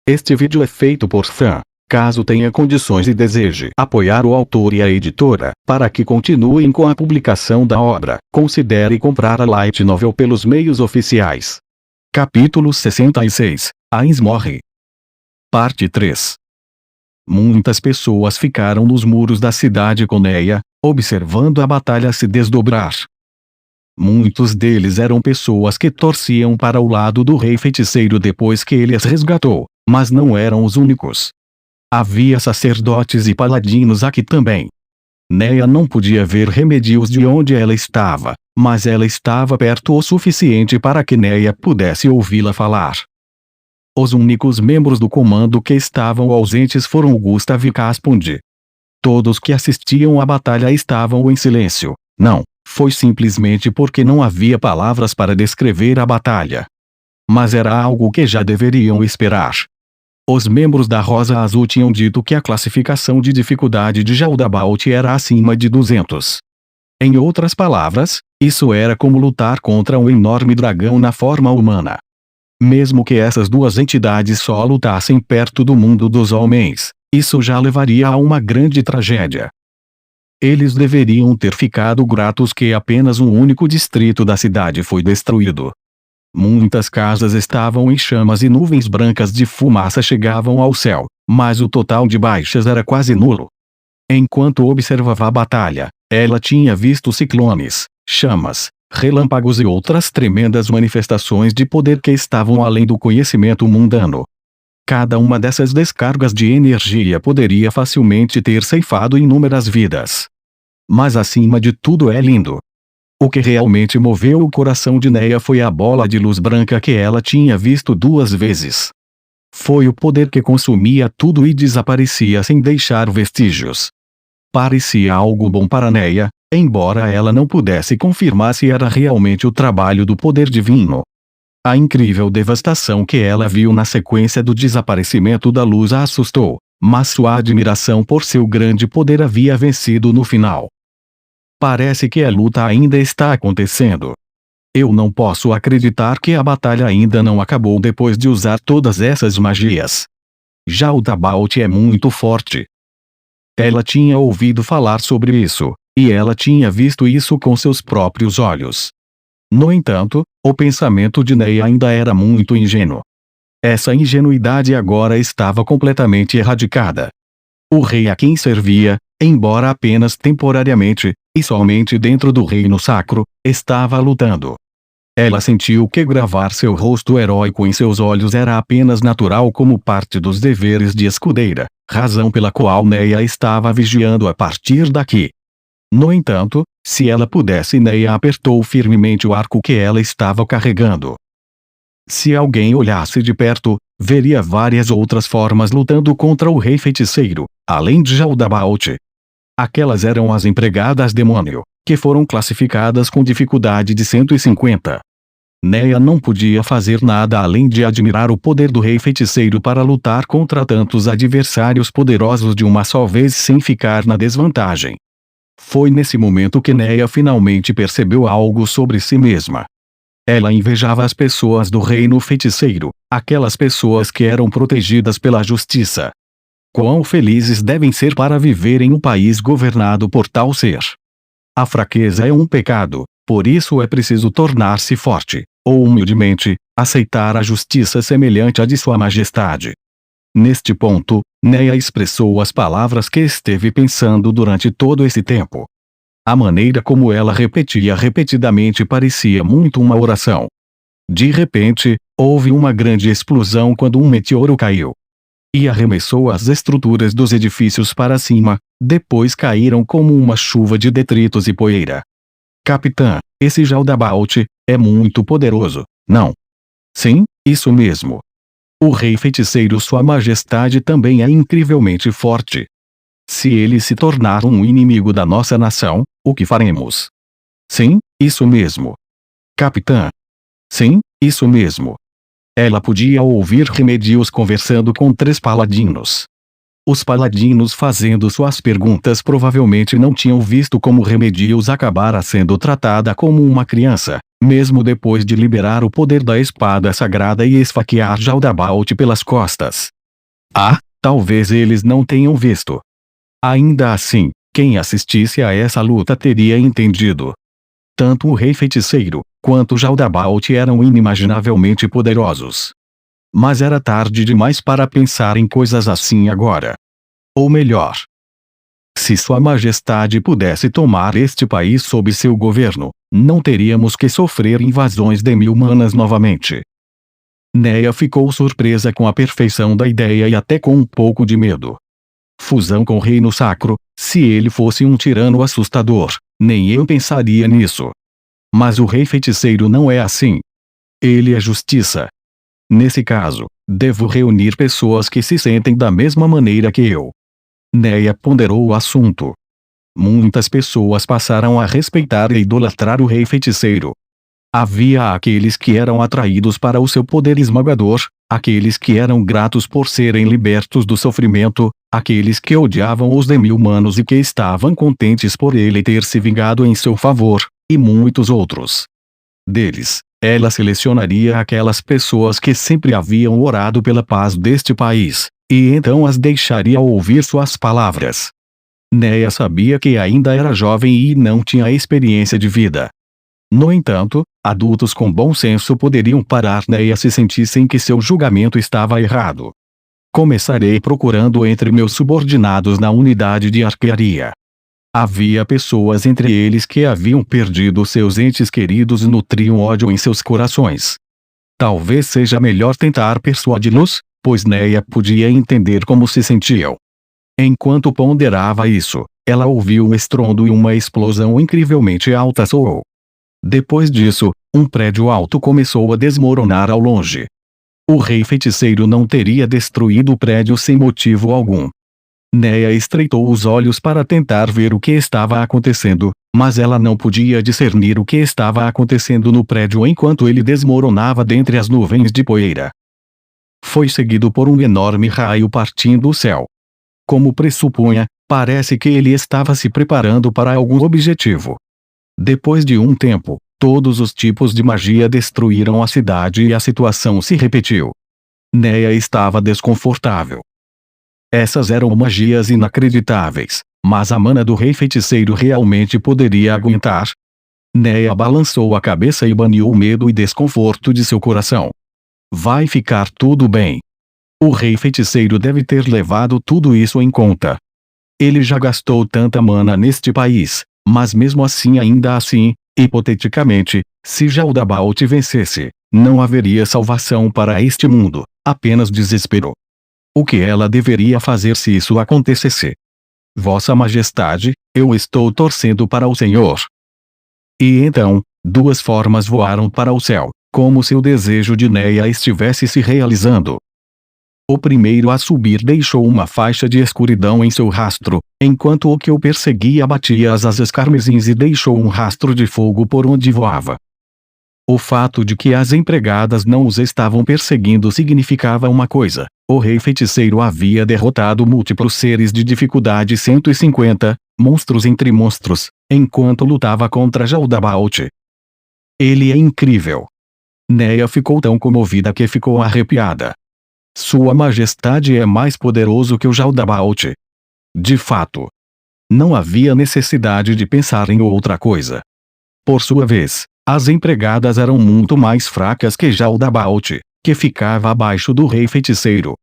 Este vídeo é feito por fã. Caso tenha condições e deseje apoiar o autor e a editora, para que continuem com a publicação da obra, considere comprar a light novel pelos meios oficiais. Capítulo 66. Ainz morre. Parte 3. Muitas pessoas ficaram nos muros da cidade com Neia, observando a batalha se desdobrar. Muitos deles eram pessoas que torciam para o lado do rei feiticeiro depois que ele as resgatou, mas não eram os únicos. Havia sacerdotes e paladinos aqui também. Neia não podia ver Remedios de onde ela estava, mas ela estava perto o suficiente para que Neia pudesse ouvi-la falar. Os únicos membros do comando que estavam ausentes foram Gustav e Caspund. Todos que assistiam à batalha estavam em silêncio. Não, foi simplesmente porque não havia palavras para descrever a batalha. Mas era algo que já deveriam esperar. Os membros da Rosa Azul tinham dito que a classificação de dificuldade de Jaldabaoth era acima de 200. Em outras palavras, isso era como lutar contra um enorme dragão na forma humana. Mesmo que essas duas entidades só lutassem perto do mundo dos homens, isso já levaria a uma grande tragédia. Eles deveriam ter ficado gratos que apenas um único distrito da cidade foi destruído. Muitas casas estavam em chamas e nuvens brancas de fumaça chegavam ao céu, mas o total de baixas era quase nulo. Enquanto observava a batalha, ela tinha visto ciclones, chamas, relâmpagos e outras tremendas manifestações de poder que estavam além do conhecimento mundano. Cada uma dessas descargas de energia poderia facilmente ter ceifado inúmeras vidas. Mas acima de tudo é lindo. O que realmente moveu o coração de Neia foi a bola de luz branca que ela tinha visto 2 vezes. Foi o poder que consumia tudo e desaparecia sem deixar vestígios. Parecia algo bom para Neia, embora ela não pudesse confirmar se era realmente o trabalho do poder divino. A incrível devastação que ela viu na sequência do desaparecimento da luz a assustou, mas sua admiração por seu grande poder havia vencido no final. Parece que a luta ainda está acontecendo. Eu não posso acreditar que a batalha ainda não acabou depois de usar todas essas magias. Jaldabaoth é muito forte. Ela tinha ouvido falar sobre isso, e ela tinha visto isso com seus próprios olhos. No entanto, o pensamento de Neia ainda era muito ingênuo. Essa ingenuidade agora estava completamente erradicada. O rei a quem servia, embora apenas temporariamente, e somente dentro do reino sacro, estava lutando. Ela sentiu que gravar seu rosto heróico em seus olhos era apenas natural como parte dos deveres de escudeira, razão pela qual Neia estava vigiando a partir daqui. No entanto, se ela pudesse, Neia apertou firmemente o arco que ela estava carregando. Se alguém olhasse de perto, veria várias outras formas lutando contra o rei feiticeiro, além de Jaldabaoth. Aquelas eram as empregadas demônio, que foram classificadas com dificuldade de 150. Neia não podia fazer nada além de admirar o poder do rei feiticeiro para lutar contra tantos adversários poderosos de uma só vez sem ficar na desvantagem. Foi nesse momento que Neia finalmente percebeu algo sobre si mesma. Ela invejava as pessoas do reino feiticeiro, aquelas pessoas que eram protegidas pela justiça. Quão felizes devem ser para viver em um país governado por tal ser. A fraqueza é um pecado, por isso é preciso tornar-se forte, ou humildemente, aceitar a justiça semelhante à de Sua Majestade. Neste ponto, Neia expressou as palavras que esteve pensando durante todo esse tempo. A maneira como ela repetia repetidamente parecia muito uma oração. De repente, houve uma grande explosão quando um meteoro caiu. E arremessou as estruturas dos edifícios para cima, depois caíram como uma chuva de detritos e poeira. Capitã, esse Jaldabaoth é muito poderoso, não? Sim, isso mesmo. O rei feiticeiro Sua Majestade também é incrivelmente forte. Se ele se tornar um inimigo da nossa nação, o que faremos? Sim, isso mesmo. Capitã. Sim, isso mesmo. Ela podia ouvir Remedios conversando com 3 paladinos. Os paladinos fazendo suas perguntas provavelmente não tinham visto como Remedios acabara sendo tratada como uma criança, mesmo depois de liberar o poder da espada sagrada e esfaquear Jaldabaoth pelas costas. Talvez eles não tenham visto. Ainda assim, quem assistisse a essa luta teria entendido. Tanto o rei feiticeiro, quanto Jaldabaoth eram inimaginavelmente poderosos. Mas era tarde demais para pensar em coisas assim agora. Ou melhor, se Sua Majestade pudesse tomar este país sob seu governo, não teríamos que sofrer invasões demi-humanas novamente. Neia ficou surpresa com a perfeição da ideia e até com um pouco de medo. Fusão com o reino sacro, se ele fosse um tirano assustador, nem eu pensaria nisso. Mas o rei feiticeiro não é assim. Ele é justiça. Nesse caso, devo reunir pessoas que se sentem da mesma maneira que eu. Neia ponderou o assunto. Muitas pessoas passaram a respeitar e idolatrar o rei feiticeiro. Havia aqueles que eram atraídos para o seu poder esmagador, aqueles que eram gratos por serem libertos do sofrimento, aqueles que odiavam os demi-humanos e que estavam contentes por ele ter se vingado em seu favor, e muitos outros. Deles, ela selecionaria aquelas pessoas que sempre haviam orado pela paz deste país, e então as deixaria ouvir suas palavras. Neia sabia que ainda era jovem e não tinha experiência de vida. No entanto, adultos com bom senso poderiam parar Neia se sentissem que seu julgamento estava errado. Começarei procurando entre meus subordinados na unidade de arquearia. Havia pessoas entre eles que haviam perdido seus entes queridos e nutriam ódio em seus corações. Talvez seja melhor tentar persuadi-los, pois Neia podia entender como se sentiam. Enquanto ponderava isso, ela ouviu um estrondo e uma explosão incrivelmente alta soou. Depois disso, um prédio alto começou a desmoronar ao longe. O rei feiticeiro não teria destruído o prédio sem motivo algum. Neia estreitou os olhos para tentar ver o que estava acontecendo, mas ela não podia discernir o que estava acontecendo no prédio enquanto ele desmoronava dentre as nuvens de poeira. Foi seguido por um enorme raio partindo o céu. Como pressupunha, parece que ele estava se preparando para algum objetivo. Depois de um tempo, todos os tipos de magia destruíram a cidade e a situação se repetiu. Neia estava desconfortável. Essas eram magias inacreditáveis, mas a mana do rei feiticeiro realmente poderia aguentar? Neia balançou a cabeça e baniu o medo e desconforto de seu coração. Vai ficar tudo bem. O rei feiticeiro deve ter levado tudo isso em conta. Ele já gastou tanta mana neste país, mas mesmo assim ainda assim, hipoteticamente, se Jaldabaoth vencesse, não haveria salvação para este mundo, apenas desespero. O que ela deveria fazer se isso acontecesse? Vossa Majestade, eu estou torcendo para o Senhor. E então, duas formas voaram para o céu, como se o desejo de Neia estivesse se realizando. O primeiro a subir deixou uma faixa de escuridão em seu rastro, enquanto o que o perseguia batia as asas carmesins e deixou um rastro de fogo por onde voava. O fato de que as empregadas não os estavam perseguindo significava uma coisa: o rei feiticeiro havia derrotado múltiplos seres de dificuldade 150, monstros entre monstros, enquanto lutava contra Jaldabaoth. Ele é incrível. Neia ficou tão comovida que ficou arrepiada. Sua Majestade é mais poderoso que o Jaldabaoth. De fato. Não havia necessidade de pensar em outra coisa. Por sua vez, as empregadas eram muito mais fracas que Jaldabaoth, que ficava abaixo do rei feiticeiro.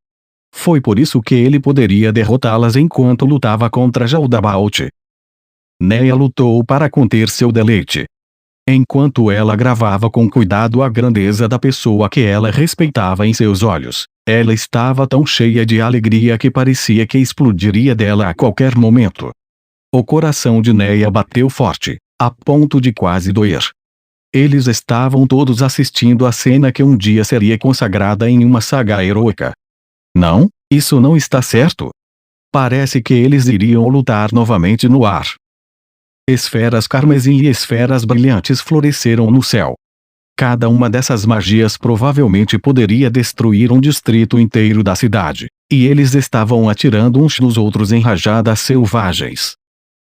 Foi por isso que ele poderia derrotá-las enquanto lutava contra Jaldabaoth. Neia lutou para conter seu deleite. Enquanto ela gravava com cuidado a grandeza da pessoa que ela respeitava em seus olhos, ela estava tão cheia de alegria que parecia que explodiria dela a qualquer momento. O coração de Neia bateu forte, a ponto de quase doer. Eles estavam todos assistindo a cena que um dia seria consagrada em uma saga heroica. Não, isso não está certo. Parece que eles iriam lutar novamente no ar. Esferas carmesim e esferas brilhantes floresceram no céu. Cada uma dessas magias provavelmente poderia destruir um distrito inteiro da cidade, e eles estavam atirando uns nos outros em rajadas selvagens.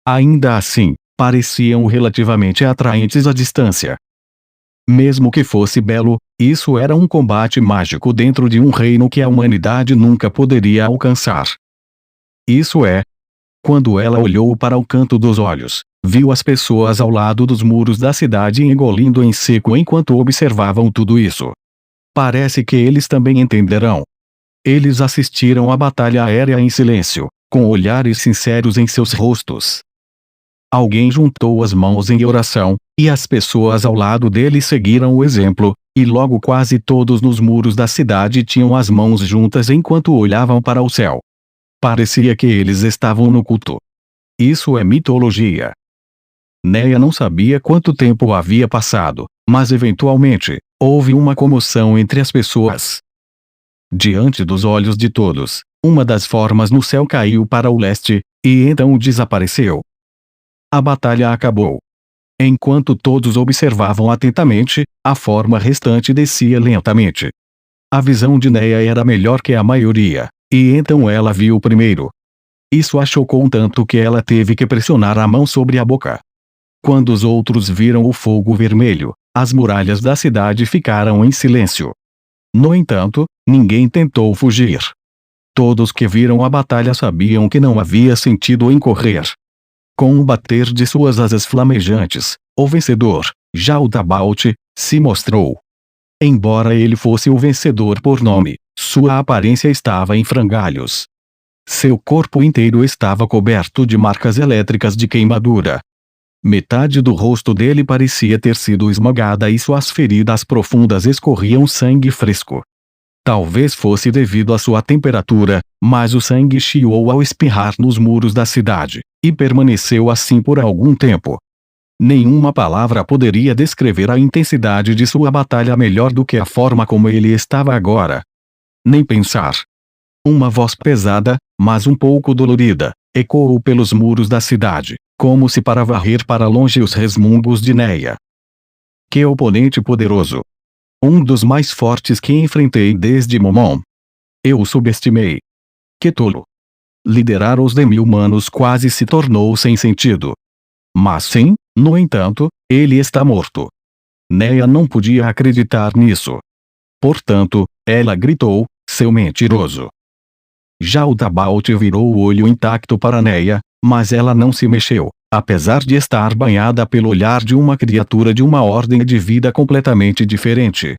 Ainda assim, pareciam relativamente atraentes à distância. Mesmo que fosse belo, Isso era um combate mágico dentro de um reino que a humanidade nunca poderia alcançar. Isso é. Quando ela olhou para o canto dos olhos, viu as pessoas ao lado dos muros da cidade engolindo em seco enquanto observavam tudo isso. Parece que eles também entenderão. Eles assistiram à batalha aérea em silêncio, com olhares sinceros em seus rostos. Alguém juntou as mãos em oração, e as pessoas ao lado dele seguiram o exemplo, e logo quase todos nos muros da cidade tinham as mãos juntas enquanto olhavam para o céu. Parecia que eles estavam no culto. Isso é mitologia. Neia não sabia quanto tempo havia passado, mas eventualmente, houve uma comoção entre as pessoas. Diante dos olhos de todos, uma das formas no céu caiu para o leste, e então desapareceu. A batalha acabou. Enquanto todos observavam atentamente, a forma restante descia lentamente. A visão de Neia era melhor que a maioria, e então ela viu primeiro. Isso a chocou tanto que ela teve que pressionar a mão sobre a boca. Quando os outros viram o fogo vermelho, as muralhas da cidade ficaram em silêncio. No entanto, ninguém tentou fugir. Todos que viram a batalha sabiam que não havia sentido em correr. Com o bater de suas asas flamejantes, o vencedor, Jaldabaoth, se mostrou. Embora ele fosse o vencedor por nome, sua aparência estava em frangalhos. Seu corpo inteiro estava coberto de marcas elétricas de queimadura. Metade do rosto dele parecia ter sido esmagada e suas feridas profundas escorriam sangue fresco. Talvez fosse devido à sua temperatura, mas o sangue chiou ao espirrar nos muros da cidade, e permaneceu assim por algum tempo. Nenhuma palavra poderia descrever a intensidade de sua batalha melhor do que a forma como ele estava agora. Nem pensar. Uma voz pesada, mas um pouco dolorida, ecoou pelos muros da cidade, como se para varrer para longe os resmungos de Neia. Que oponente poderoso! Um dos mais fortes que enfrentei desde Momon. Eu o subestimei. Que tolo! Liderar os demi-humanos quase se tornou sem sentido. Mas sim, no entanto, ele está morto. Neia não podia acreditar nisso. Portanto, ela gritou, seu mentiroso. Jaldabaoth virou o olho intacto para Neia, mas ela não se mexeu, apesar de estar banhada pelo olhar de uma criatura de uma ordem de vida completamente diferente.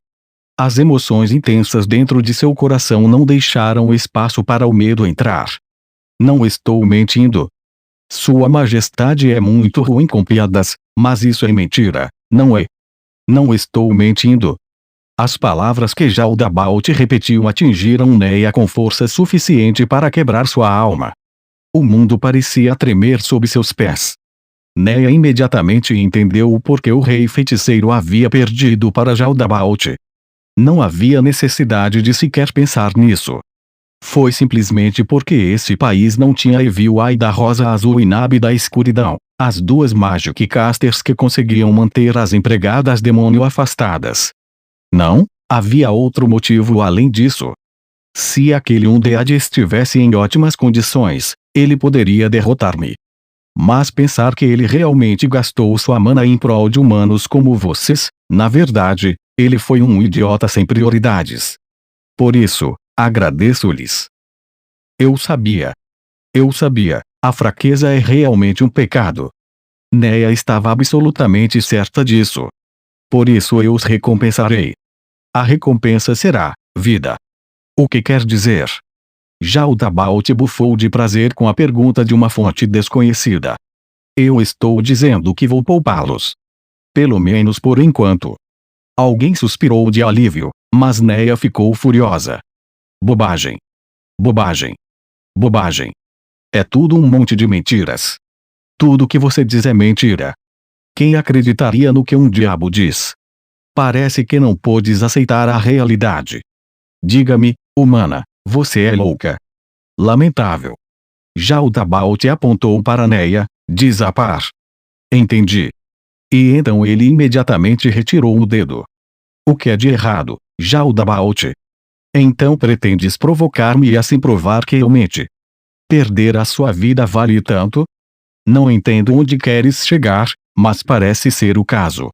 As emoções intensas dentro de seu coração não deixaram espaço para o medo entrar. Não estou mentindo. Sua Majestade é muito ruim com piadas, mas isso é mentira, não é? Não estou mentindo. As palavras que Jaldabaoth repetiu atingiram Neia com força suficiente para quebrar sua alma. O mundo parecia tremer sob seus pés. Neia imediatamente entendeu o porquê o rei feiticeiro havia perdido para Jaldabaoth. Não havia necessidade de sequer pensar nisso. Foi simplesmente porque esse país não tinha Eviu-Ai da Rosa Azul e Nabi da Escuridão, as duas Magic Casters que conseguiam manter as empregadas demônio afastadas. Não, havia outro motivo além disso. Se aquele Undead estivesse em ótimas condições, ele poderia derrotar-me. Mas pensar que ele realmente gastou sua mana em prol de humanos como vocês, na verdade, ele foi um idiota sem prioridades. Por isso, agradeço-lhes. Eu sabia. Eu sabia, a fraqueza é realmente um pecado. Neia estava absolutamente certa disso. Por isso eu os recompensarei. A recompensa será vida. O que quer dizer? Jaldabaoth bufou de prazer com a pergunta de uma fonte desconhecida. Eu estou dizendo que vou poupá-los. Pelo menos por enquanto. Alguém suspirou de alívio, mas Neia ficou furiosa. Bobagem. Bobagem. Bobagem. É tudo um monte de mentiras. Tudo que você diz é mentira. Quem acreditaria no que um diabo diz? Parece que não podes aceitar a realidade. Diga-me, humana, você é louca. Lamentável. Jaldabaoth apontou para Neia, desapar. Entendi. E então ele imediatamente retirou o dedo. O que é de errado, Jaldabaoth? Então pretendes provocar-me e assim provar que eu menti? Perder a sua vida vale tanto? Não entendo onde queres chegar, mas parece ser o caso.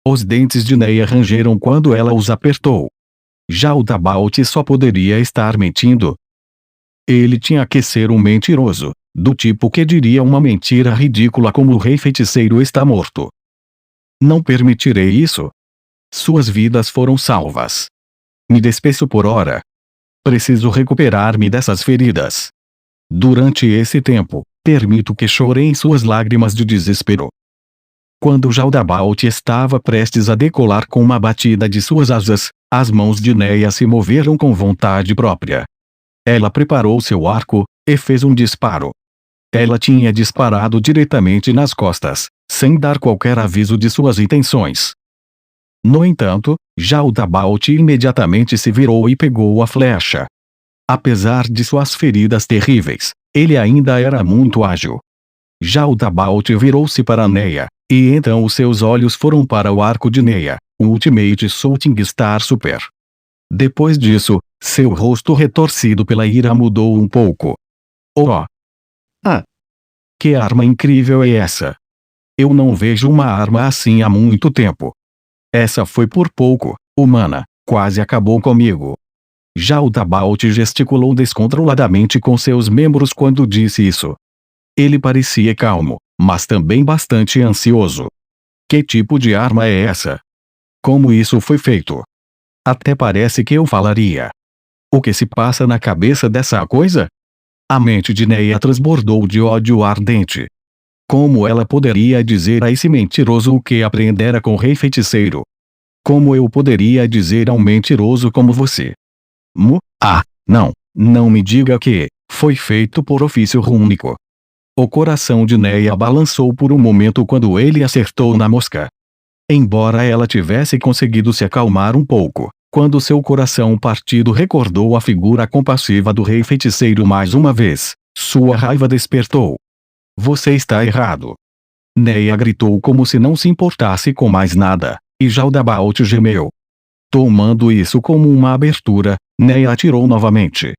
Os dentes de Neia rangeram quando ela os apertou. Jaldabaoth só poderia estar mentindo. Ele tinha que ser um mentiroso, do tipo que diria uma mentira ridícula como o rei feiticeiro está morto. Não permitirei isso. Suas vidas foram salvas. Me despeço por hora. Preciso recuperar-me dessas feridas. Durante esse tempo, permito que chorem suas lágrimas de desespero. Quando Jaldabaoth estava prestes a decolar com uma batida de suas asas, as mãos de Neia se moveram com vontade própria. Ela preparou seu arco, e fez um disparo. Ela tinha disparado diretamente nas costas, sem dar qualquer aviso de suas intenções. No entanto, Jaldabaoth imediatamente se virou e pegou a flecha. Apesar de suas feridas terríveis, ele ainda era muito ágil. Jaldabaoth virou-se para Neia, e então os seus olhos foram para o arco de Neia, o Ultimate Shooting Star Super. Depois disso, seu rosto retorcido pela ira mudou um pouco. Oh! Ah! Que arma incrível é essa? Eu não vejo uma arma assim há muito tempo. Essa foi por pouco, humana, quase acabou comigo. Jaldabaoth gesticulou descontroladamente com seus membros quando disse isso. Ele parecia calmo, mas também bastante ansioso. Que tipo de arma é essa? Como isso foi feito? Até parece que eu falaria. O que se passa na cabeça dessa coisa? A mente de Neia transbordou de ódio ardente. Como ela poderia dizer a esse mentiroso o que aprendera com o rei feiticeiro? Como eu poderia dizer a um mentiroso como você? Não me diga que foi feito por ofício rúnico. O coração de Neia balançou por um momento quando ele acertou na mosca. Embora ela tivesse conseguido se acalmar um pouco, quando seu coração partido recordou a figura compassiva do rei feiticeiro mais uma vez, sua raiva despertou. Você está errado. Neia gritou como se não se importasse com mais nada, e Jaldabaoth gemeu. Tomando isso como uma abertura, Neia atirou novamente.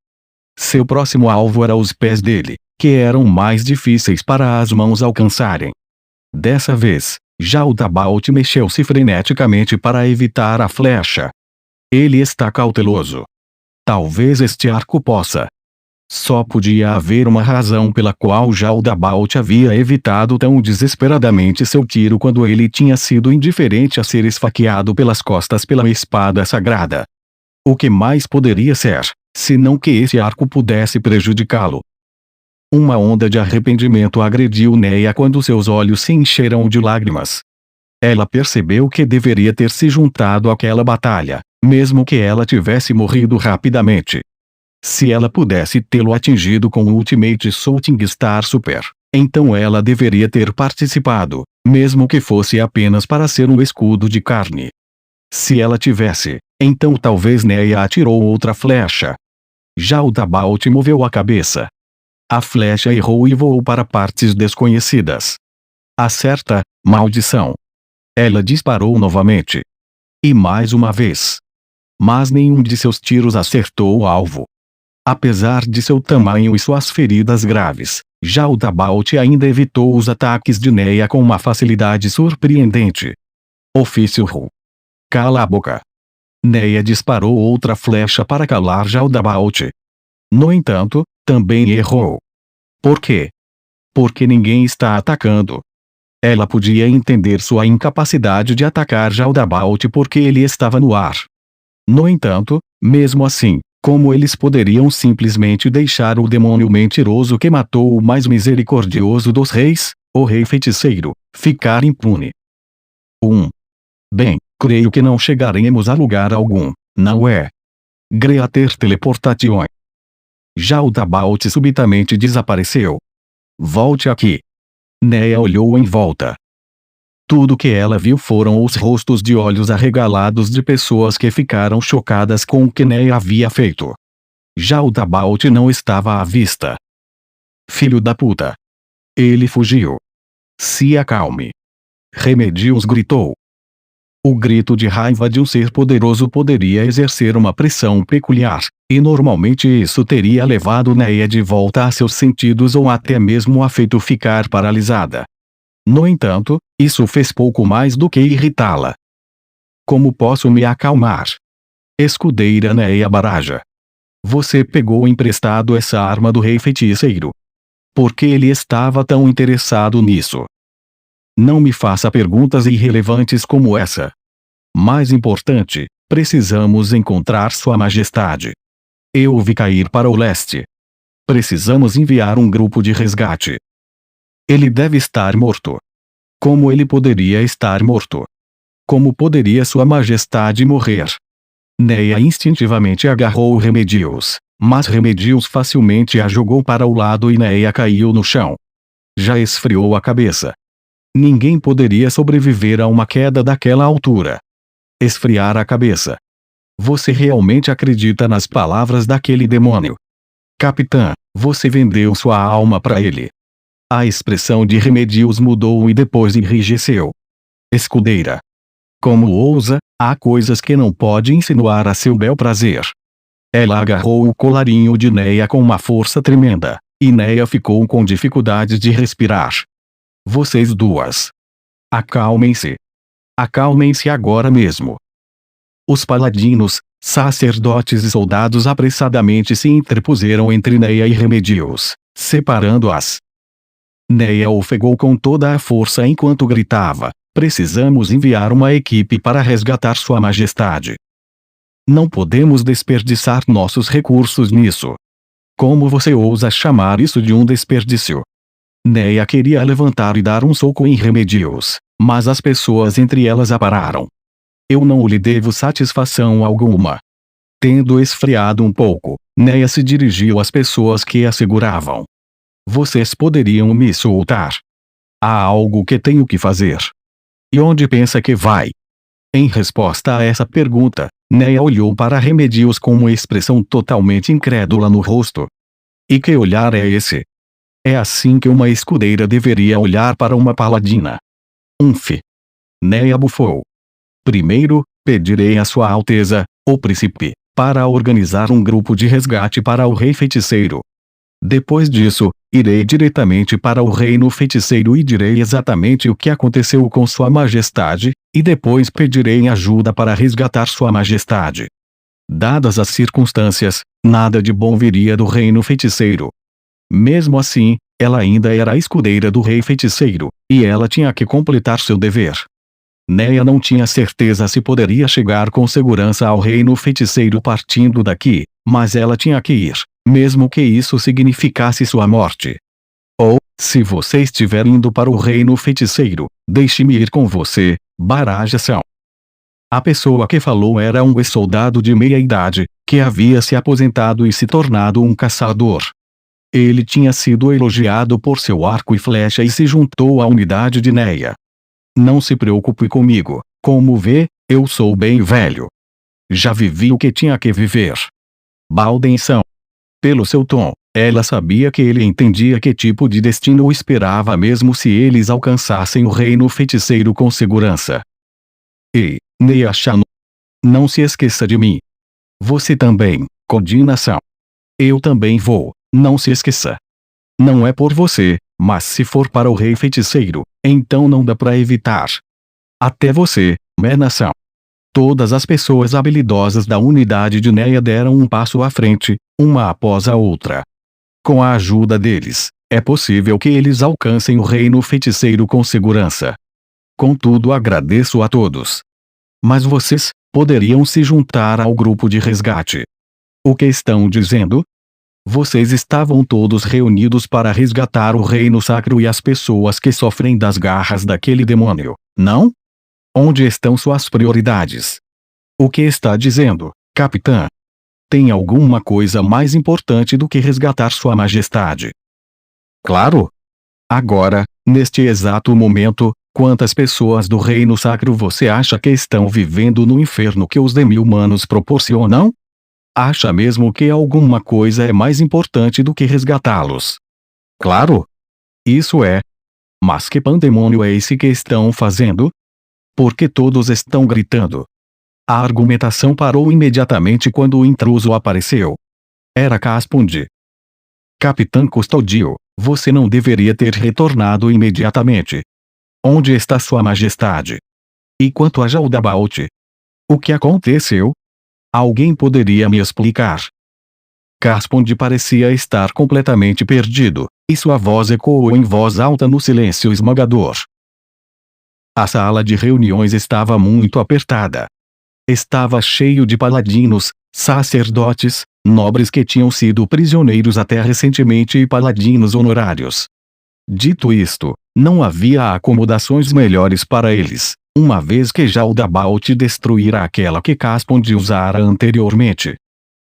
Seu próximo alvo era os pés dele, que eram mais difíceis para as mãos alcançarem. Dessa vez, Jaldabaoth mexeu-se freneticamente para evitar a flecha. Ele está cauteloso. Talvez este arco possa. Só podia haver uma razão pela qual Jaldabaoth havia evitado tão desesperadamente seu tiro quando ele tinha sido indiferente a ser esfaqueado pelas costas pela espada sagrada. O que mais poderia ser, senão que esse arco pudesse prejudicá-lo? Uma onda de arrependimento agrediu Neia quando seus olhos se encheram de lágrimas. Ela percebeu que deveria ter se juntado àquela batalha, mesmo que ela tivesse morrido rapidamente. Se ela pudesse tê-lo atingido com o Ultimate Shooting Star Super, então ela deveria ter participado, mesmo que fosse apenas para ser um escudo de carne. Se ela tivesse, então talvez Neia atirou outra flecha. Jaldabaoth moveu a cabeça. A flecha errou e voou para partes desconhecidas. Acerta, maldição! Ela disparou novamente. E mais uma vez. Mas nenhum de seus tiros acertou o alvo. Apesar de seu tamanho e suas feridas graves, Jaldabaoth ainda evitou os ataques de Neia com uma facilidade surpreendente. Ofício Ru. Cala a boca. Neia disparou outra flecha para calar Jaldabaoth. No entanto, também errou. Por quê? Porque ninguém está atacando. Ela podia entender sua incapacidade de atacar Jaldabaoth porque ele estava no ar. No entanto, mesmo assim, como eles poderiam simplesmente deixar o demônio mentiroso que matou o mais misericordioso dos reis, o rei feiticeiro, ficar impune? Bem, creio que não chegaremos a lugar algum, não é? Greater teleportation. Jaldabaoth subitamente desapareceu. Volte aqui. Neia olhou em volta. Tudo que ela viu foram os rostos de olhos arregalados de pessoas que ficaram chocadas com o que Neia havia feito. Jaldabaoth não estava à vista. Filho da puta! Ele fugiu. Se acalme. Remedios gritou. O grito de raiva de um ser poderoso poderia exercer uma pressão peculiar, e normalmente isso teria levado Neia de volta a seus sentidos ou até mesmo a feito ficar paralisada. No entanto, isso fez pouco mais do que irritá-la. Como posso me acalmar? Escudeira Neia Baraja. Você pegou emprestado essa arma do rei feiticeiro. Por que ele estava tão interessado nisso? Não me faça perguntas irrelevantes como essa. Mais importante, precisamos encontrar Sua Majestade. Eu o vi cair para o leste. Precisamos enviar um grupo de resgate. Ele deve estar morto. Como ele poderia estar morto? Como poderia Sua Majestade morrer? Neia instintivamente agarrou Remedios, mas Remedios facilmente a jogou para o lado e Neia caiu no chão. Já esfriou a cabeça. Ninguém poderia sobreviver a uma queda daquela altura. Esfriar a cabeça. Você realmente acredita nas palavras daquele demônio? Capitã, você vendeu sua alma para ele. A expressão de Remedios mudou e depois enrijeceu. Escudeira. Como ousa, há coisas que não pode insinuar a seu bel prazer. Ela agarrou o colarinho de Neia com uma força tremenda, e Neia ficou com dificuldades de respirar. Vocês duas. Acalmem-se. Acalmem-se agora mesmo. Os paladinos, sacerdotes e soldados apressadamente se interpuseram entre Neia e Remedios, separando-as. Neia ofegou com toda a força enquanto gritava: precisamos enviar uma equipe para resgatar Sua Majestade. Não podemos desperdiçar nossos recursos nisso. Como você ousa chamar isso de um desperdício? Neia queria levantar e dar um soco em Remedios, mas as pessoas entre elas a pararam. Eu não lhe devo satisfação alguma. Tendo esfriado um pouco, Neia se dirigiu às pessoas que a seguravam. Vocês poderiam me soltar. Há algo que tenho que fazer. E onde pensa que vai? Em resposta a essa pergunta, Neia olhou para Remedios com uma expressão totalmente incrédula no rosto. E que olhar é esse? É assim que uma escudeira deveria olhar para uma paladina. Neia bufou. Primeiro, pedirei a Sua Alteza, o príncipe, para organizar um grupo de resgate para o rei feiticeiro. Depois disso, irei diretamente para o reino feiticeiro e direi exatamente o que aconteceu com Sua Majestade, e depois pedirei ajuda para resgatar Sua Majestade. Dadas as circunstâncias, nada de bom viria do reino feiticeiro. Mesmo assim, ela ainda era a escudeira do rei feiticeiro, e ela tinha que completar seu dever. Neia não tinha certeza se poderia chegar com segurança ao reino feiticeiro partindo daqui, mas ela tinha que ir, mesmo que isso significasse sua morte. Ou, se você estiver indo para o reino feiticeiro, deixe-me ir com você, Barajação. A pessoa que falou era um ex-soldado de meia-idade, que havia se aposentado e se tornado um caçador. Ele tinha sido elogiado por seu arco e flecha e se juntou à unidade de Neia. Não se preocupe comigo, como vê, eu sou bem velho. Já vivi o que tinha que viver. Baldenção. Pelo seu tom, ela sabia que ele entendia que tipo de destino o esperava mesmo se eles alcançassem o reino feiticeiro com segurança. Ei, Neia Shano. Não se esqueça de mim. Você também, coordenação. Eu também vou, não se esqueça. Não é por você, mas se for para o rei feiticeiro, então não dá para evitar. Até você, nação. Todas as pessoas habilidosas da unidade de Neia deram um passo à frente, uma após a outra. Com a ajuda deles, é possível que eles alcancem o reino feiticeiro com segurança. Contudo, agradeço a todos. Mas vocês poderiam se juntar ao grupo de resgate. O que estão dizendo? Vocês estavam todos reunidos para resgatar o reino sacro e as pessoas que sofrem das garras daquele demônio, não? Onde estão suas prioridades? O que está dizendo, capitã? Tem alguma coisa mais importante do que resgatar Sua Majestade? Claro! Agora, neste exato momento, quantas pessoas do reino sacro você acha que estão vivendo no inferno que os demi-humanos proporcionam? Acha mesmo que alguma coisa é mais importante do que resgatá-los? Claro! Isso é. Mas que pandemônio é esse que estão fazendo? Por que todos estão gritando? A argumentação parou imediatamente quando o intruso apareceu. Era Caspundi. Capitã Custodio, você não deveria ter retornado imediatamente. Onde está Sua Majestade? E quanto a Jaldabaoth? O que aconteceu? Alguém poderia me explicar? Caspond parecia estar completamente perdido, e sua voz ecoou em voz alta no silêncio esmagador. A sala de reuniões estava muito apertada. Estava cheio de paladinos, sacerdotes, nobres que tinham sido prisioneiros até recentemente e paladinos honorários. Dito isto, não havia acomodações melhores para eles, uma vez que Jaldabaoth destruíra aquela que Caspond usara anteriormente.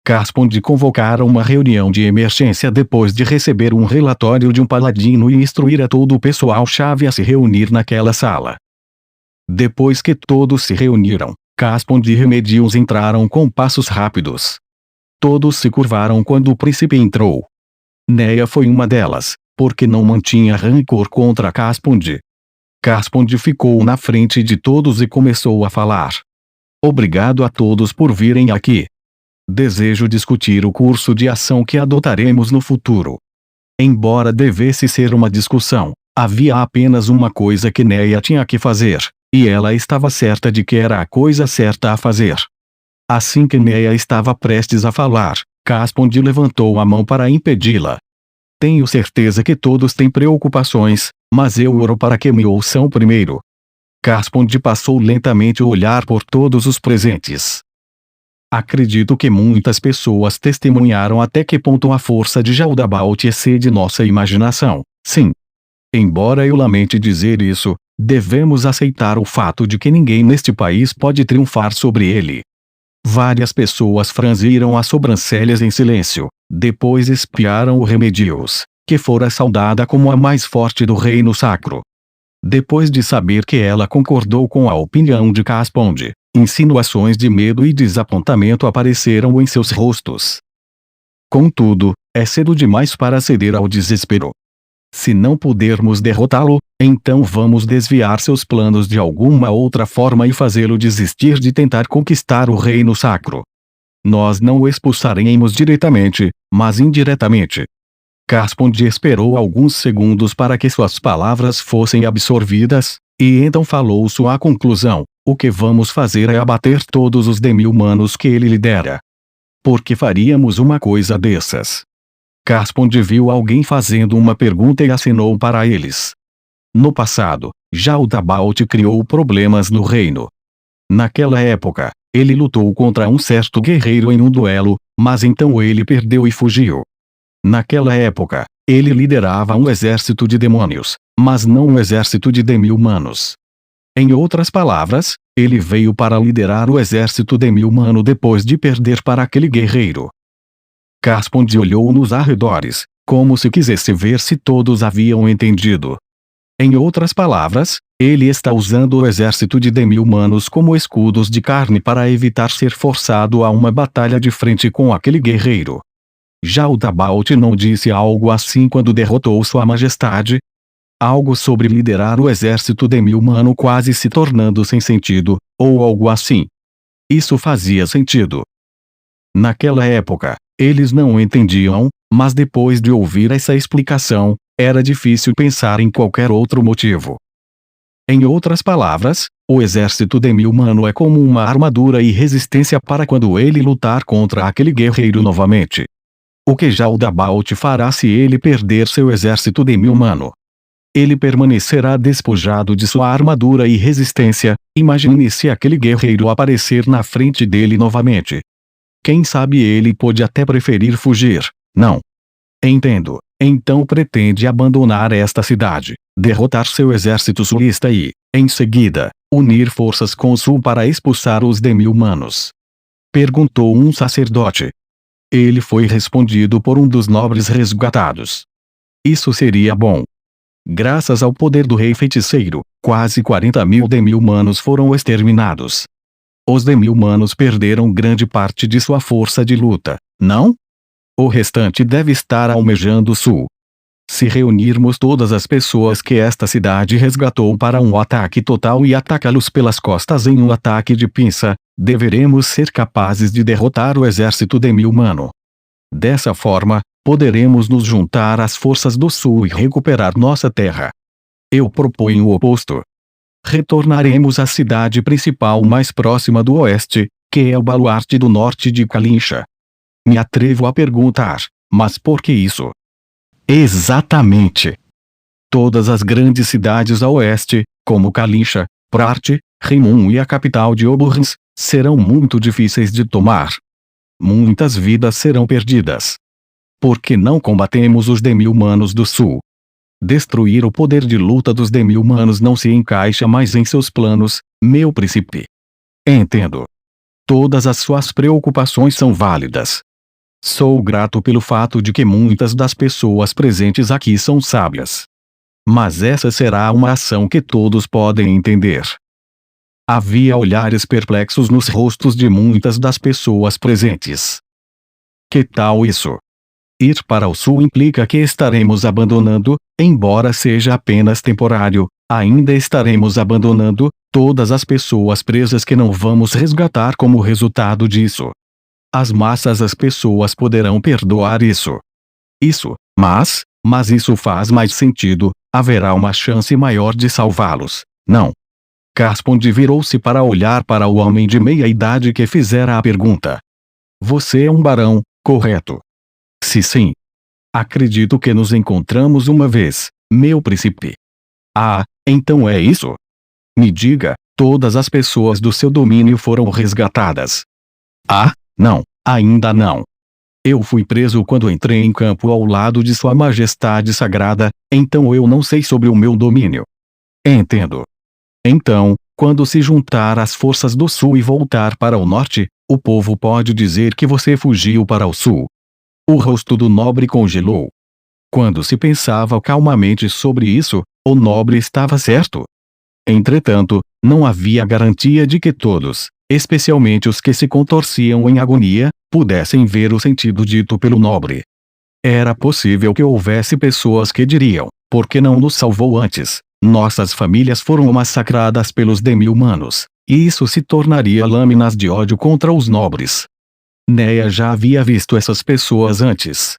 Caspond convocara uma reunião de emergência depois de receber um relatório de um paladino e instruíra todo o pessoal-chave a se reunir naquela sala. Depois que todos se reuniram, Caspond e Remedios entraram com passos rápidos. Todos se curvaram quando o príncipe entrou. Neia foi uma delas, porque não mantinha rancor contra Caspond. Caspond ficou na frente de todos e começou a falar. Obrigado a todos por virem aqui. Desejo discutir o curso de ação que adotaremos no futuro. Embora devesse ser uma discussão, havia apenas uma coisa que Neia tinha que fazer, e ela estava certa de que era a coisa certa a fazer. Assim que Neia estava prestes a falar, Caspond levantou a mão para impedi-la. Tenho certeza que todos têm preocupações, mas eu oro para que me ouçam primeiro. Caspond passou lentamente o olhar por todos os presentes. Acredito que muitas pessoas testemunharam até que ponto a força de Jaldabaoth excede nossa imaginação. Sim. Embora eu lamente dizer isso, devemos aceitar o fato de que ninguém neste país pode triunfar sobre ele. Várias pessoas franziram as sobrancelhas em silêncio, depois espiaram o Remedios, que fora saudada como a mais forte do reino sacro. Depois de saber que ela concordou com a opinião de Caspond, insinuações de medo e desapontamento apareceram em seus rostos. Contudo, é cedo demais para ceder ao desespero. Se não pudermos derrotá-lo, então vamos desviar seus planos de alguma outra forma e fazê-lo desistir de tentar conquistar o reino sacro. Nós não o expulsaremos diretamente, mas indiretamente. Caspond esperou alguns segundos para que suas palavras fossem absorvidas, e então falou sua conclusão: o que vamos fazer é abater todos os demi-humanos que ele lidera. Por que faríamos uma coisa dessas? Caspond viu alguém fazendo uma pergunta e acenou para eles. No passado, Jaldabaoth criou problemas no reino. Naquela época, ele lutou contra um certo guerreiro em um duelo, mas então ele perdeu e fugiu. Naquela época, ele liderava um exército de demônios, mas não um exército de demi-humanos. Em outras palavras, ele veio para liderar o exército demi-humano depois de perder para aquele guerreiro. Caspond olhou nos arredores, como se quisesse ver se todos haviam entendido. Em outras palavras, ele está usando o exército de demi-humanos como escudos de carne para evitar ser forçado a uma batalha de frente com aquele guerreiro. Jaldabaoth não disse algo assim quando derrotou Sua Majestade? Algo sobre liderar o exército demi-humano quase se tornando sem sentido, ou algo assim. Isso fazia sentido. Naquela época, eles não entendiam, mas depois de ouvir essa explicação, era difícil pensar em qualquer outro motivo. Em outras palavras, o exército demi-humano é como uma armadura e resistência para quando ele lutar contra aquele guerreiro novamente. O que Jaldabaoth fará se ele perder seu exército demi-humano? Ele permanecerá despojado de sua armadura e resistência. Imagine se aquele guerreiro aparecer na frente dele novamente. Quem sabe ele pode até preferir fugir. Não. Entendo. Então pretende abandonar esta cidade, derrotar seu exército sulista e, em seguida, unir forças com o sul para expulsar os demi-humanos? Perguntou um sacerdote. Ele foi respondido por um dos nobres resgatados. Isso seria bom. Graças ao poder do rei feiticeiro, quase 40.000 demi-humanos foram exterminados. Os demi-humanos perderam grande parte de sua força de luta, não? O restante deve estar almejando o sul. Se reunirmos todas as pessoas que esta cidade resgatou para um ataque total e atacá-los pelas costas em um ataque de pinça, deveremos ser capazes de derrotar o exército demi-humano. Dessa forma, poderemos nos juntar às forças do sul e recuperar nossa terra. Eu proponho o oposto. retornaremos à cidade principal mais próxima do oeste, que é o baluarte do norte de Kalincha. Me atrevo a perguntar, mas por que isso? Exatamente. Todas as grandes cidades a oeste, como Kalincha, Prati, Rimun e a capital de Oburns, serão muito difíceis de tomar. Muitas vidas serão perdidas. Por que não combatemos os demi-humanos do sul? Destruir o poder de luta dos demi-humanos não se encaixa mais em seus planos, meu príncipe. Entendo. Todas as suas preocupações são válidas. Sou grato pelo fato de que muitas das pessoas presentes aqui são sábias. Mas essa será uma ação que todos podem entender. Havia olhares perplexos nos rostos de muitas das pessoas presentes. Que tal isso? Ir para o sul implica que estaremos abandonando, embora seja apenas temporário, ainda estaremos abandonando todas as pessoas presas que não vamos resgatar como resultado disso. As massas das pessoas poderão perdoar isso. Mas isso faz mais sentido, haverá uma chance maior de salvá-los, não? Caspond virou-se para olhar para o homem de meia-idade que fizera a pergunta. Você é um barão, correto? Se sim. Acredito que nos encontramos uma vez, meu príncipe. Ah, então é isso? Me diga, todas as pessoas do seu domínio foram resgatadas. Ah, não, ainda não. Eu fui preso quando entrei em campo ao lado de Sua Majestade Sagrada, então eu não sei sobre o meu domínio. Entendo. Então, quando se juntar às forças do sul e voltar para o norte, o povo pode dizer que você fugiu para o sul. O rosto do nobre congelou. Quando se pensava calmamente sobre isso, o nobre estava certo. Entretanto, não havia garantia de que todos, especialmente os que se contorciam em agonia, pudessem ver o sentido dito pelo nobre. Era possível que houvesse pessoas que diriam, por que não nos salvou antes? Nossas famílias foram massacradas pelos demi-humanos, e isso se tornaria lâminas de ódio contra os nobres. Neia já havia visto essas pessoas antes.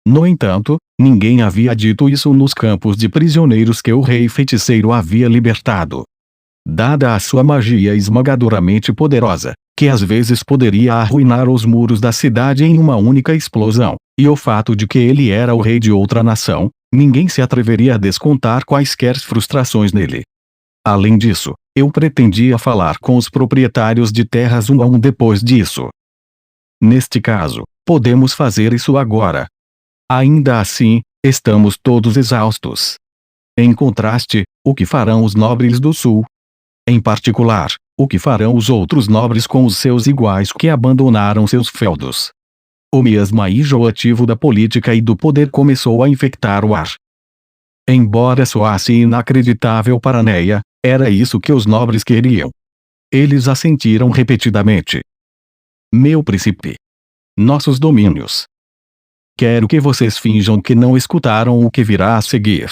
No entanto, ninguém havia dito isso nos campos de prisioneiros que o rei feiticeiro havia libertado. Dada a sua magia esmagadoramente poderosa, que às vezes poderia arruinar os muros da cidade em uma única explosão, e o fato de que ele era o rei de outra nação, ninguém se atreveria a descontar quaisquer frustrações nele. Além disso, eu pretendia falar com os proprietários de terras um a um depois disso. Neste caso, podemos fazer isso agora. Ainda assim, estamos todos exaustos. Em contraste, o que farão os nobres do sul? Em particular, o que farão os outros nobres com os seus iguais que abandonaram seus feudos? O miasma enjoativo da política e do poder começou a infectar o ar. Embora soasse inacreditável para Neia, era isso que os nobres queriam. Eles assentiram repetidamente. Meu príncipe. Nossos domínios. Quero que vocês finjam que não escutaram o que virá a seguir.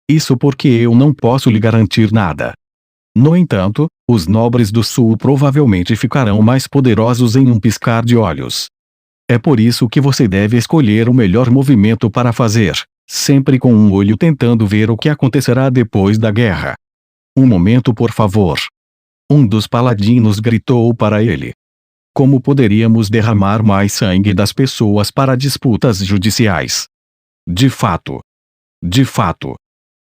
Isso porque eu não posso lhe garantir nada. No entanto, os nobres do sul provavelmente ficarão mais poderosos em um piscar de olhos. É por isso que você deve escolher o melhor movimento para fazer, sempre com um olho tentando ver o que acontecerá depois da guerra. Um momento, por favor. Um dos paladinos gritou para ele. Como poderíamos derramar mais sangue das pessoas para disputas judiciais? De fato.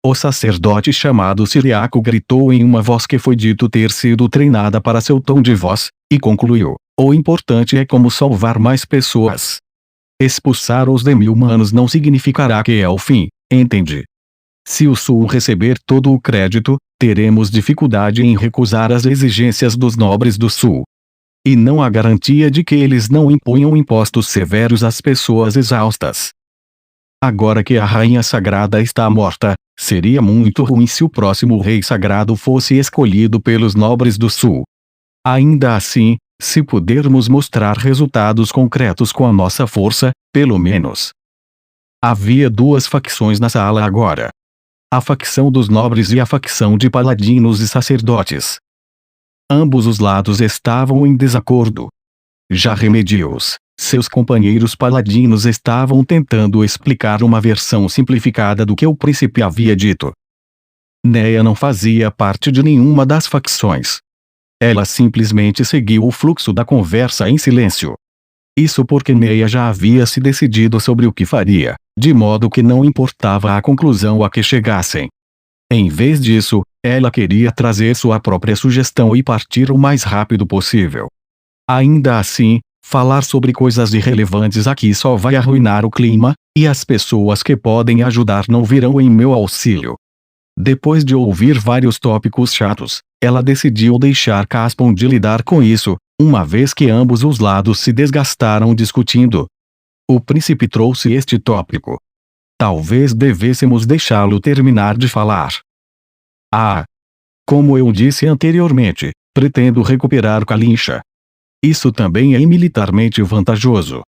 O sacerdote chamado Siriaco gritou em uma voz que foi dito ter sido treinada para seu tom de voz, e concluiu: o importante é como salvar mais pessoas. Expulsar os demi-humanos não significará que é o fim, entende? Se o Sul receber todo o crédito, teremos dificuldade em recusar as exigências dos nobres do Sul. E não há garantia de que eles não imponham impostos severos às pessoas exaustas. Agora que a Rainha Sagrada está morta, seria muito ruim se o próximo Rei Sagrado fosse escolhido pelos nobres do Sul. Ainda assim, se pudermos mostrar resultados concretos com a nossa força, pelo menos. Havia duas facções na sala agora. A facção dos nobres e a facção de paladinos e sacerdotes. Ambos os lados estavam em desacordo. Já Remedios, seus companheiros paladinos estavam tentando explicar uma versão simplificada do que o príncipe havia dito. Neia não fazia parte de nenhuma das facções. Ela simplesmente seguiu o fluxo da conversa em silêncio. Isso porque Neia já havia se decidido sobre o que faria, de modo que não importava a conclusão a que chegassem. Em vez disso, ela queria trazer sua própria sugestão e partir o mais rápido possível. Ainda assim, falar sobre coisas irrelevantes aqui só vai arruinar o clima, e as pessoas que podem ajudar não virão em meu auxílio. Depois de ouvir vários tópicos chatos, ela decidiu deixar Caspon de lidar com isso, uma vez que ambos os lados se desgastaram discutindo. O príncipe trouxe este tópico. Talvez devêssemos deixá-lo terminar de falar. Como eu disse anteriormente, pretendo recuperar Kalincha. Isso também é militarmente vantajoso.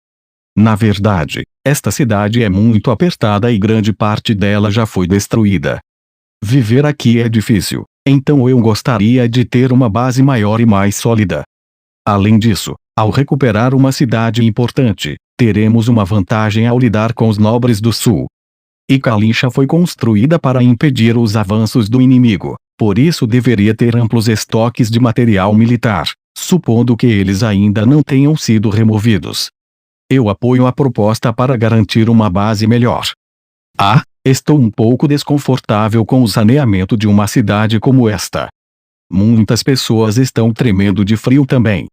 Na verdade, esta cidade é muito apertada e grande parte dela já foi destruída. Viver aqui é difícil, então eu gostaria de ter uma base maior e mais sólida. Além disso, ao recuperar uma cidade importante, teremos uma vantagem ao lidar com os nobres do sul. E Kalincha foi construída para impedir os avanços do inimigo, por isso deveria ter amplos estoques de material militar, supondo que eles ainda não tenham sido removidos. Eu apoio a proposta para garantir uma base melhor. Estou um pouco desconfortável com o saneamento de uma cidade como esta. Muitas pessoas estão tremendo de frio também.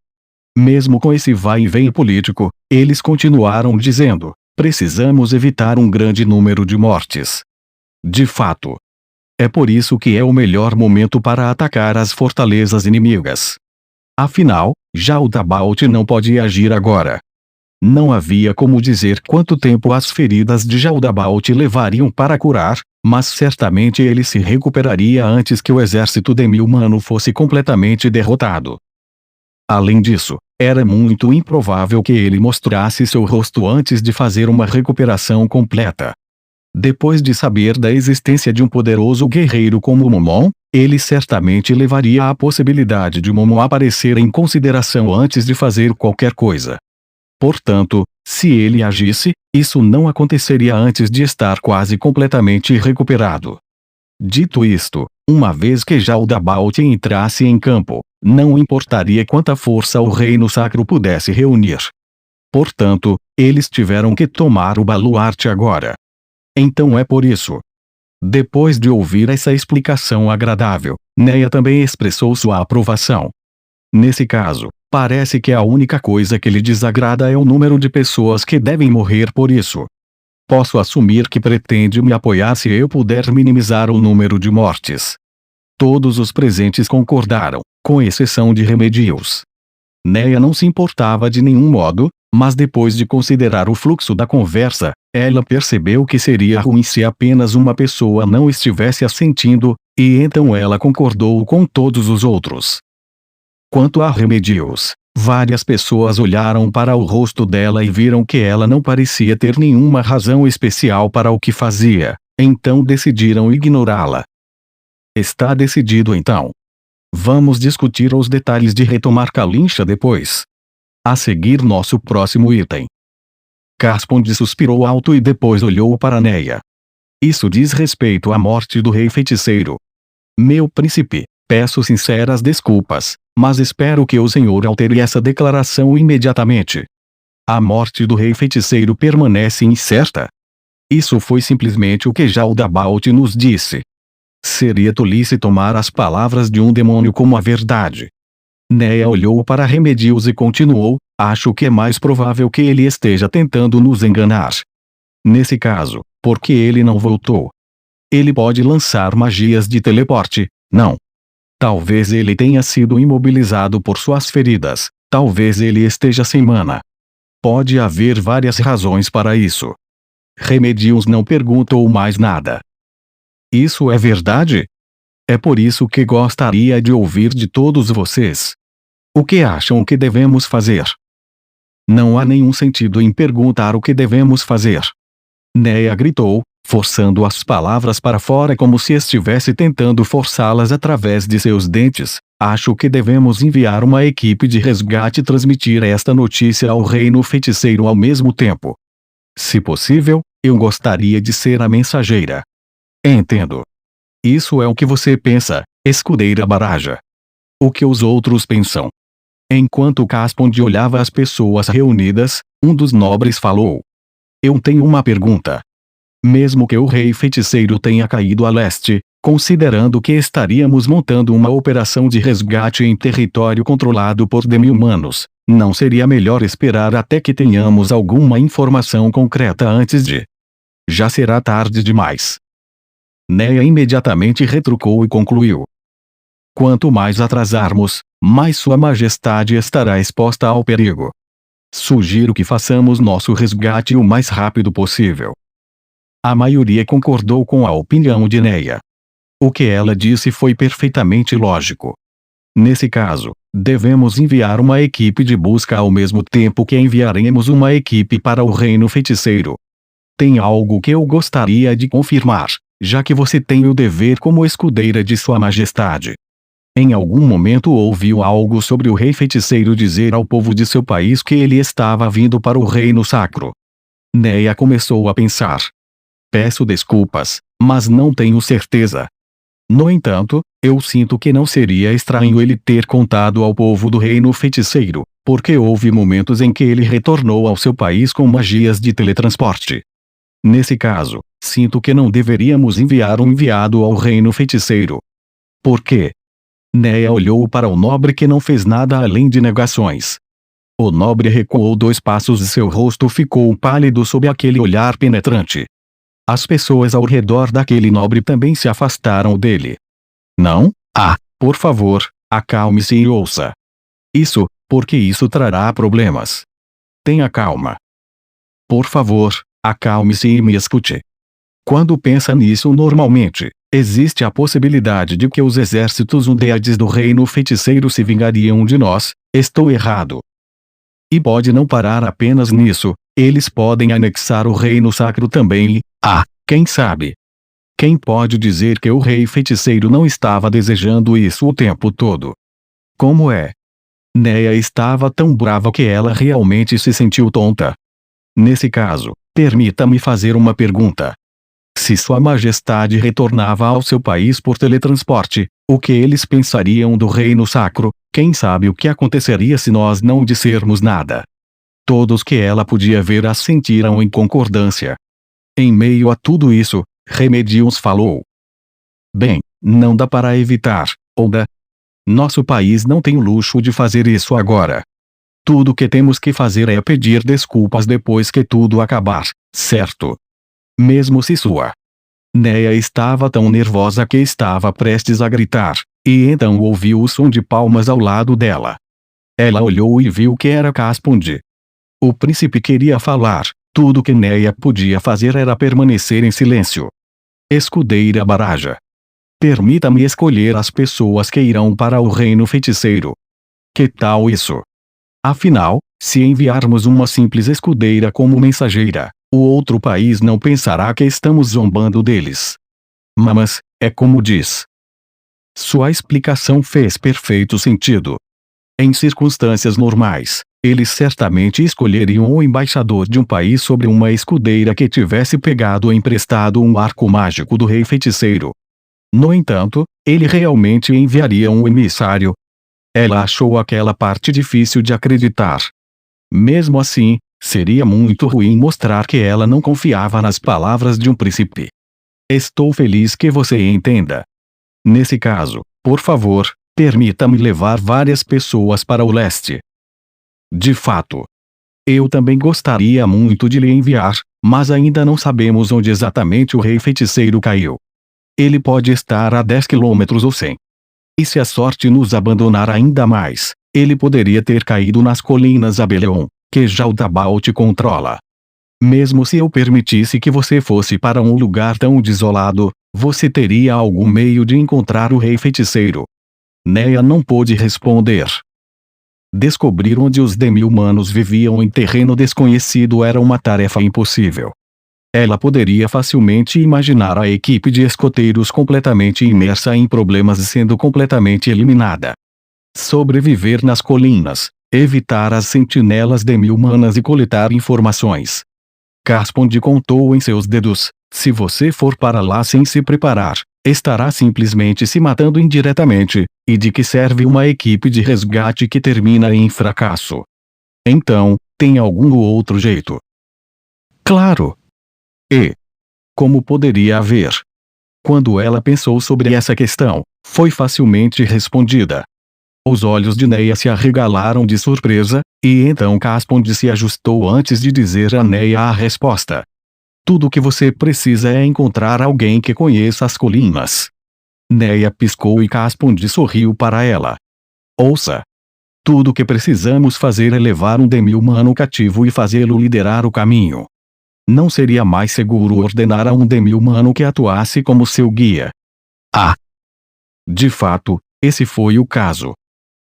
Mesmo com esse vai e vem político, eles continuaram dizendo: precisamos evitar um grande número de mortes. De fato. É por isso que é o melhor momento para atacar as fortalezas inimigas. Afinal, Jaldabaoth não pode agir agora. Não havia como dizer quanto tempo as feridas de Jaldabaoth levariam para curar, mas certamente ele se recuperaria antes que o exército demi-humano fosse completamente derrotado. Além disso, era muito improvável que ele mostrasse seu rosto antes de fazer uma recuperação completa. Depois de saber da existência de um poderoso guerreiro como Momon, ele certamente levaria a possibilidade de Momon aparecer em consideração antes de fazer qualquer coisa. Portanto, se ele agisse, isso não aconteceria antes de estar quase completamente recuperado. Dito isto, uma vez que Jaldabaoth entrasse em campo, não importaria quanta força o reino sacro pudesse reunir. Portanto, eles tiveram que tomar o baluarte agora. Então é por isso. Depois de ouvir essa explicação agradável, Neia também expressou sua aprovação. Nesse caso, parece que a única coisa que lhe desagrada é o número de pessoas que devem morrer por isso. Posso assumir que pretende me apoiar se eu puder minimizar o número de mortes. Todos os presentes concordaram, com exceção de Remedios. Neia não se importava de nenhum modo, mas depois de considerar o fluxo da conversa, ela percebeu que seria ruim se apenas uma pessoa não estivesse assentindo, e então ela concordou com todos os outros. Quanto a Remedios, várias pessoas olharam para o rosto dela e viram que ela não parecia ter nenhuma razão especial para o que fazia, então decidiram ignorá-la. Está decidido então. Vamos discutir os detalhes de retomar Kalincha depois. A seguir nosso próximo item. Caspond suspirou alto e depois olhou para Neia. Isso diz respeito à morte do rei feiticeiro. Meu príncipe, peço sinceras desculpas, mas espero que o senhor altere essa declaração imediatamente. A morte do rei feiticeiro permanece incerta. Isso foi simplesmente o que Jaldabaoth nos disse. Seria tolice tomar as palavras de um demônio como a verdade. Neia olhou para Remedios e continuou: acho que é mais provável que ele esteja tentando nos enganar. Nesse caso, por que ele não voltou? Ele pode lançar magias de teleporte, não. Talvez ele tenha sido imobilizado por suas feridas, talvez ele esteja sem mana. Pode haver várias razões para isso. Remedios não perguntou mais nada. Isso é verdade? É por isso que gostaria de ouvir de todos vocês. O que acham que devemos fazer? Não há nenhum sentido em perguntar o que devemos fazer. Neia gritou, forçando as palavras para fora como se estivesse tentando forçá-las através de seus dentes. Acho que devemos enviar uma equipe de resgate e transmitir esta notícia ao reino feiticeiro ao mesmo tempo. Se possível, eu gostaria de ser a mensageira. Entendo. Isso é o que você pensa, escudeira Baraja. O que os outros pensam? Enquanto Caspondi olhava as pessoas reunidas, um dos nobres falou. Eu tenho uma pergunta. Mesmo que o rei feiticeiro tenha caído a leste, considerando que estaríamos montando uma operação de resgate em território controlado por demi-humanos, não seria melhor esperar até que tenhamos alguma informação concreta antes de... Já será tarde demais. Neia imediatamente retrucou e concluiu. Quanto mais atrasarmos, mais Sua Majestade estará exposta ao perigo. Sugiro que façamos nosso resgate o mais rápido possível. A maioria concordou com a opinião de Neia. O que ela disse foi perfeitamente lógico. Nesse caso, devemos enviar uma equipe de busca ao mesmo tempo que enviaremos uma equipe para o Reino Feiticeiro. Tem algo que eu gostaria de confirmar, já que você tem o dever como escudeira de Sua Majestade. Em algum momento ouviu algo sobre o rei feiticeiro dizer ao povo de seu país que ele estava vindo para o reino sacro. Neia começou a pensar. Peço desculpas, mas não tenho certeza. No entanto, eu sinto que não seria estranho ele ter contado ao povo do reino feiticeiro, porque houve momentos em que ele retornou ao seu país com magias de teletransporte. Nesse caso, sinto que não deveríamos enviar um enviado ao reino feiticeiro. Por quê? Neia olhou para o nobre que não fez nada além de negações. O nobre recuou 2 passos e seu rosto ficou pálido sob aquele olhar penetrante. As pessoas ao redor daquele nobre também se afastaram dele. Não? Por favor, acalme-se e ouça. Isso, porque isso trará problemas. Tenha calma. Por favor, acalme-se e me escute. Quando pensa nisso normalmente, existe a possibilidade de que os exércitos undeades do reino feiticeiro se vingariam de nós, estou errado. E pode não parar apenas nisso, eles podem anexar o reino sacro também e, quem sabe? Quem pode dizer que o rei feiticeiro não estava desejando isso o tempo todo? Como é? Neia estava tão brava que ela realmente se sentiu tonta. Nesse caso, permita-me fazer uma pergunta. Se Sua Majestade retornava ao seu país por teletransporte, o que eles pensariam do reino sacro? Quem sabe o que aconteceria se nós não dissermos nada? Todos que ela podia ver assentiram em concordância. Em meio a tudo isso, Remedios falou. Bem, não dá para evitar, ou dá? Nosso país não tem o luxo de fazer isso agora. Tudo que temos que fazer é pedir desculpas depois que tudo acabar, certo? Mesmo se Sua Neia estava tão nervosa que estava prestes a gritar, e então ouviu o som de palmas ao lado dela. Ela olhou e viu que era Caspondi. O príncipe queria falar, tudo que Neia podia fazer era permanecer em silêncio. Escudeira Baraja. Permita-me escolher as pessoas que irão para o reino feiticeiro. Que tal isso? Afinal, se enviarmos uma simples escudeira como mensageira, o outro país não pensará que estamos zombando deles. Mas, é como diz. Sua explicação fez perfeito sentido. Em circunstâncias normais, eles certamente escolheriam o embaixador de um país sobre uma escudeira que tivesse pegado emprestado um arco mágico do rei feiticeiro. No entanto, ele realmente enviaria um emissário. Ela achou aquela parte difícil de acreditar. Mesmo assim, seria muito ruim mostrar que ela não confiava nas palavras de um príncipe. Estou feliz que você entenda. Nesse caso, por favor, permita-me levar várias pessoas para o leste. De fato. Eu também gostaria muito de lhe enviar, mas ainda não sabemos onde exatamente o rei feiticeiro caiu. Ele pode estar a 10 quilômetros ou 100. E se a sorte nos abandonar ainda mais, ele poderia ter caído nas colinas Abeleon, que Jaldabaoth controla. Mesmo se eu permitisse que você fosse para um lugar tão desolado, você teria algum meio de encontrar o rei feiticeiro? Neia não pôde responder. Descobrir onde os demi-humanos viviam em terreno desconhecido era uma tarefa impossível. Ela poderia facilmente imaginar a equipe de escoteiros completamente imersa em problemas e sendo completamente eliminada. Sobreviver nas colinas, evitar as sentinelas demi-humanas e coletar informações. Caspondi contou em seus dedos, se você for para lá sem se preparar, estará simplesmente se matando indiretamente, e de que serve uma equipe de resgate que termina em fracasso? Então, tem algum outro jeito? Claro! E como poderia haver? Quando ela pensou sobre essa questão, foi facilmente respondida. Os olhos de Neia se arregalaram de surpresa, e então Caspond se ajustou antes de dizer a Neia a resposta. Tudo o que você precisa é encontrar alguém que conheça as colinas. Neia piscou e Caspond sorriu para ela. Ouça. Tudo o que precisamos fazer é levar um demi-humano cativo e fazê-lo liderar o caminho. Não seria mais seguro ordenar a um demi-humano que atuasse como seu guia? Ah! De fato, esse foi o caso.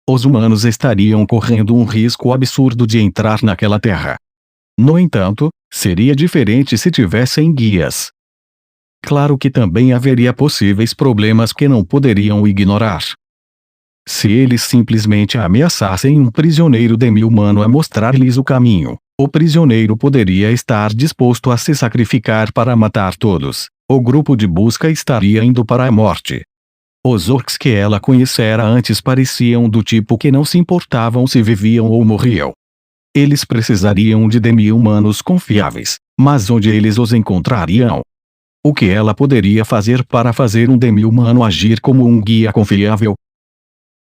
Os humanos estariam correndo um risco absurdo de entrar naquela terra. No entanto, seria diferente se tivessem guias. Claro que também haveria possíveis problemas que não poderiam ignorar. Se eles simplesmente ameaçassem um prisioneiro demi-humano a mostrar-lhes o caminho, o prisioneiro poderia estar disposto a se sacrificar para matar todos. O grupo de busca estaria indo para a morte. Os orcs que ela conhecera antes pareciam do tipo que não se importavam se viviam ou morriam. Eles precisariam de demi-humanos confiáveis, mas onde eles os encontrariam? O que ela poderia fazer para fazer um demi-humano agir como um guia confiável?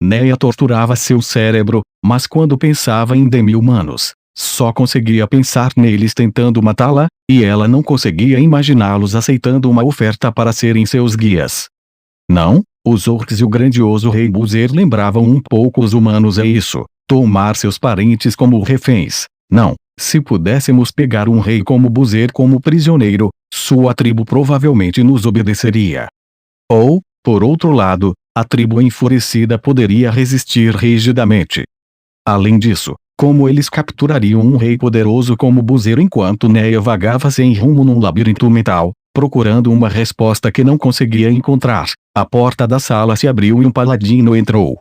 Neia torturava seu cérebro, mas quando pensava em demi-humanos, só conseguia pensar neles tentando matá-la, e ela não conseguia imaginá-los aceitando uma oferta para serem seus guias. Não, os orcs e o grandioso rei Buzer lembravam um pouco os humanos, é isso, tomar seus parentes como reféns. Não, se pudéssemos pegar um rei como Buzer como prisioneiro, sua tribo provavelmente nos obedeceria. Ou, por outro lado, a tribo enfurecida poderia resistir rigidamente. Além disso, como eles capturariam um rei poderoso como Buzer enquanto Neia vagava sem rumo num labirinto mental, procurando uma resposta que não conseguia encontrar? A porta da sala se abriu e um paladino entrou.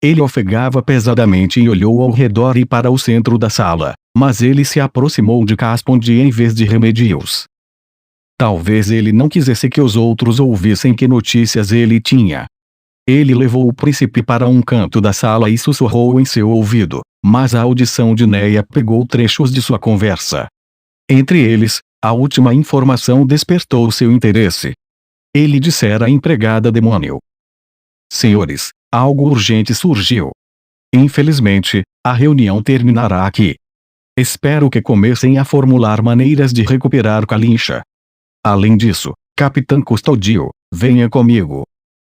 Ele ofegava pesadamente e olhou ao redor e para o centro da sala, mas ele se aproximou de Caspond em vez de Remedios. Talvez ele não quisesse que os outros ouvissem que notícias ele tinha. Ele levou o príncipe para um canto da sala e sussurrou em seu ouvido, mas a audição de Neia pegou trechos de sua conversa. Entre eles, a última informação despertou seu interesse. Ele dissera à empregada demônio: Senhores, algo urgente surgiu. Infelizmente, a reunião terminará aqui. Espero que comecem a formular maneiras de recuperar Kalincha. Além disso, Capitã Custodio, venha comigo.